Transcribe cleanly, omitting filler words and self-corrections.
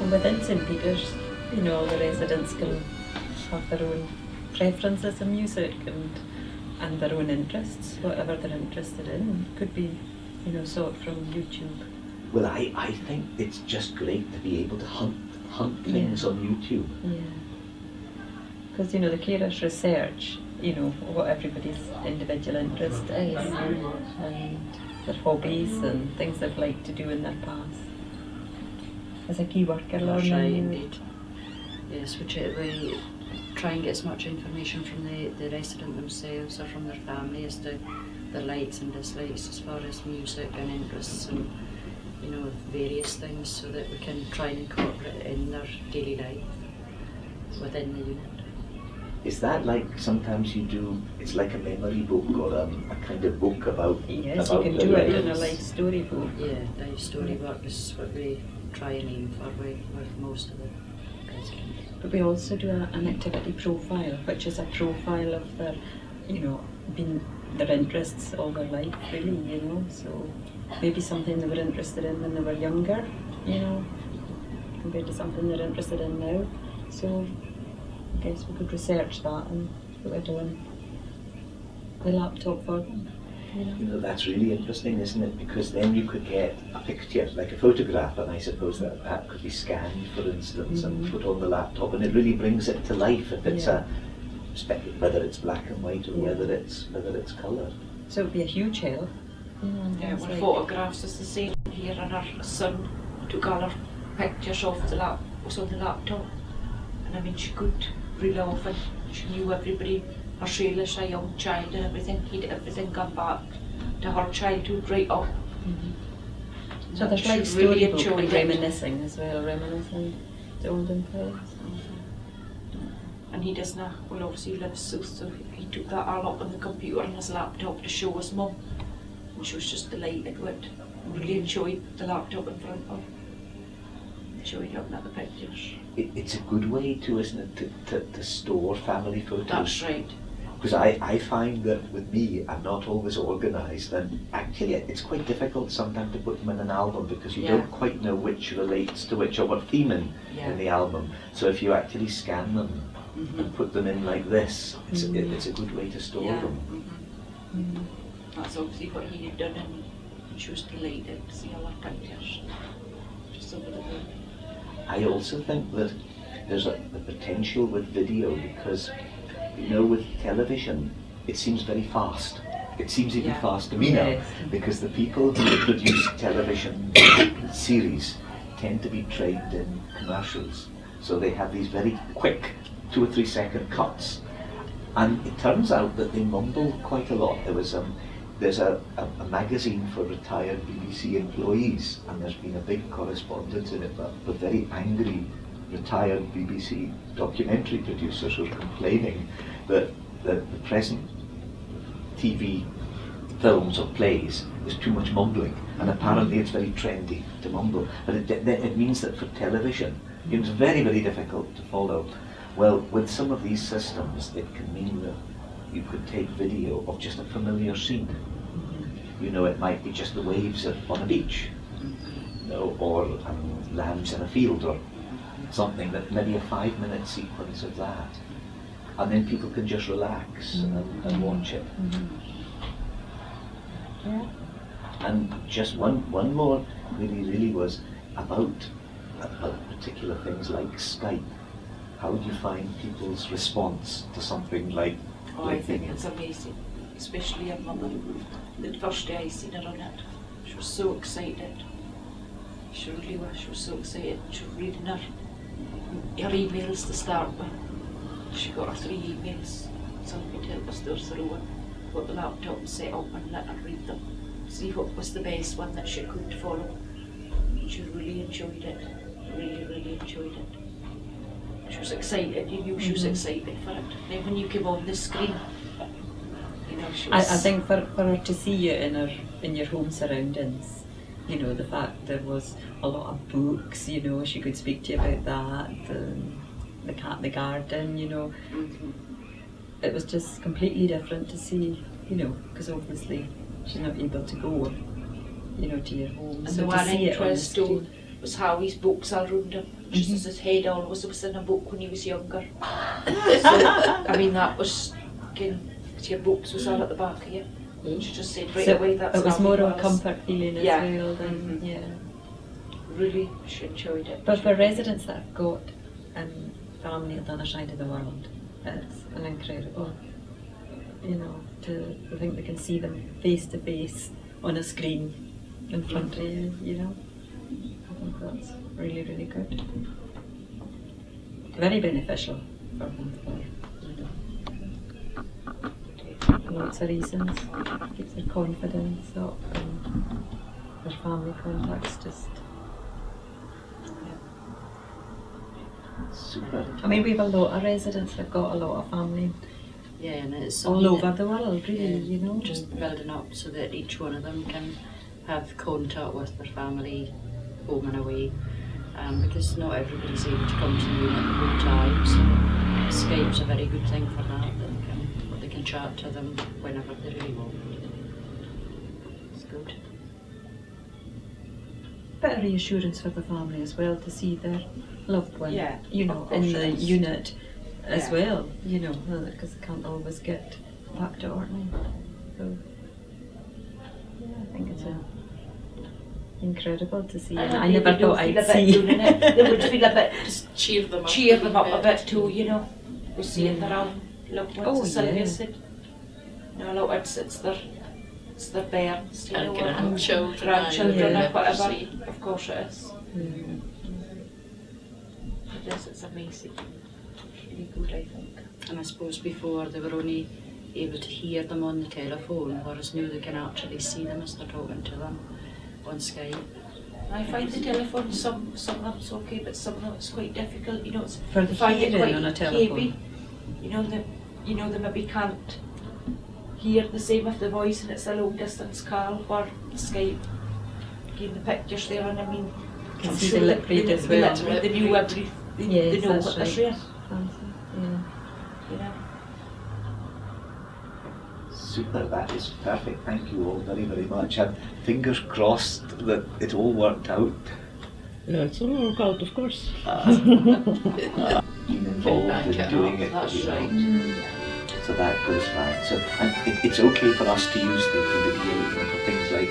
And within St Peter's, you know, all the residents can have their own preferences in music and their own interests, whatever they're interested in. Could be, you know, sought from YouTube. Well, I think it's just great to be able to hunt things on YouTube. Yeah. Because, you know, the carers research, you know, what everybody's individual interest is and their hobbies and things they've liked to do in their past. As a key worker, That's right, indeed. Yes, we try and get as much information from the resident themselves or from their family as to their likes and dislikes as far as music and interests and, you know, various things, so that we can try and incorporate it in their daily life within the unit. Is that like sometimes you do, it's like a memory book or a kind of book about Yes, about you can the do it in a lives? life story book. Yeah, life story work is what we try and aim for with most of the residents. But we also do an activity profile, which is a profile of their, you know, their interests all their life, really, you know. So maybe something they were interested in when they were younger, you know, compared to something they're interested in now. So I guess we could research that and put it on the laptop for them. You know, that's really interesting, isn't it? Because then you could get a picture, like a photograph, and I suppose that could be scanned, for instance, and put on the laptop, and it really brings it to life if it's whether it's black and white or whether it's colour. So it would be a huge help. Yeah, with photographs, as they say here, and our son took all her pictures off the was on the laptop, and I mean she could reel off and she knew everybody. Her Shayla's a young child and everything, he'd everything gone back to her childhood right up. So there's like storybook and reminiscing as well, reminiscing the olden days. And he doesn't, well obviously he lives south, so he took that all up on the computer on his laptop to show his mum. And she was just delighted with it, really enjoyed the laptop in front of her. Enjoyed looking at the pictures. It's a good way too, isn't it, to store family photos? That's right. Because I find that with me, I'm not always organised, and actually it's quite difficult sometimes to put them in an album because you don't quite know which relates to which or what theme in the album. So if you actually scan them and put them in like this, it's a good way to store them. That's obviously what he had done, and she was delighted to see all our pictures. Just over the moon. I also think that there's the potential with video because, you know, with television, it seems very fast. It seems even fast to me now, because the people who produce television series tend to be trained in commercials. So they have these very quick 2 or 3 second cuts. And it turns out that they mumble quite a lot. There's a magazine for retired BBC employees, and there's been a big correspondence in it with very angry retired BBC documentary producers who are complaining that the present TV films or plays is too much mumbling, and apparently it's very trendy to mumble. But it means that for television, it's very, very difficult to follow. Well, with some of these systems, it can mean that you could take video of just a familiar scene. You know, it might be just the waves on a beach, you know, or lambs in a field, or something that maybe a 5-minute sequence of that, and then people can just relax and watch it. And just one more really was about particular things like Skype. How do you find people's response to something like? Oh, I think it's amazing, especially your mother. The first day I seen her on it, she was so excited. She really was. She was so excited. She was reading her emails to start with. She got her 3 emails. Somebody helped us go through and got the laptop set up and let her read them. See what was the best one that she could follow. She really enjoyed it. Really enjoyed it. She was excited. You knew she was excited for it. Then when you came on the screen, you know, she was... I think for her to see you in your home surroundings, you know, the fact there was a lot of books, you know, she could speak to you about that, the cat in the garden, you know. It was just completely different to see, you know, because obviously she's not able to go, you know, to your home. And So the to one see it on the interest though screen. was how his books are around him. Just as his head always was in a book when he was younger. So, I mean, that was, again, your books was all at the back of you. She just said right So away that's it was how more he of a was. comfort feeling as Yeah. well than, yeah. Really, she enjoyed it. But for residents that have got family on the other side of the world, it's an incredible, you know, to think they can see them face to face on a screen in front of you, you know. I think that's really, really good. Very beneficial for them, for lots of reasons. Keeps their confidence up and their family contacts just. Super. I mean, we've a lot of residents that got a lot of family Yeah, and it's all something over the world, really, you know. just building up so that each one of them can have contact with their family home and away, because not everybody's able to come to the unit the whole time, so Skype's a very good thing for that. They can chat to them whenever they really want. It's good. Bit of reassurance for the family as well to see their loved one, Yeah, you know, of course in the it is. unit as Yeah. well, you know, because they can't always get back to Orkney. So, yeah, I think it's incredible to see, and I never thought I'd see. They would feel a bit, Just cheer them up. cheer them up a bit too, you know. We're seeing their own loved ones, Oh, as Sylvia yeah. said. You know, like it's their parents, you know, And grandchildren, grandchildren yeah. or whatever. Of course it is. Mm. It is, it's amazing. Really good, I think. And I suppose before they were only able to hear them on the telephone, whereas now they can actually see them as they're talking to them on Skype. I find the telephone, some of them it's okay, but some of them it's quite difficult. You know, it's For the I find it hearing quite on a telephone. heavy. You know, they maybe can't hear the same of the voice, and it's a long distance call. Where Skype, again the pictures there, and I mean, Can I'm see sure the lip read as well. They knew they Yes, know that's what they're right. saying. Yeah. You know. Super, that is perfect. Thank you all very, very much. And fingers crossed that it all worked out. Yeah, it's all work out, of course. Been involved in Back it doing up, it, that's you know. right. So that goes fine. So and it's okay for us to use the video, you know, for things like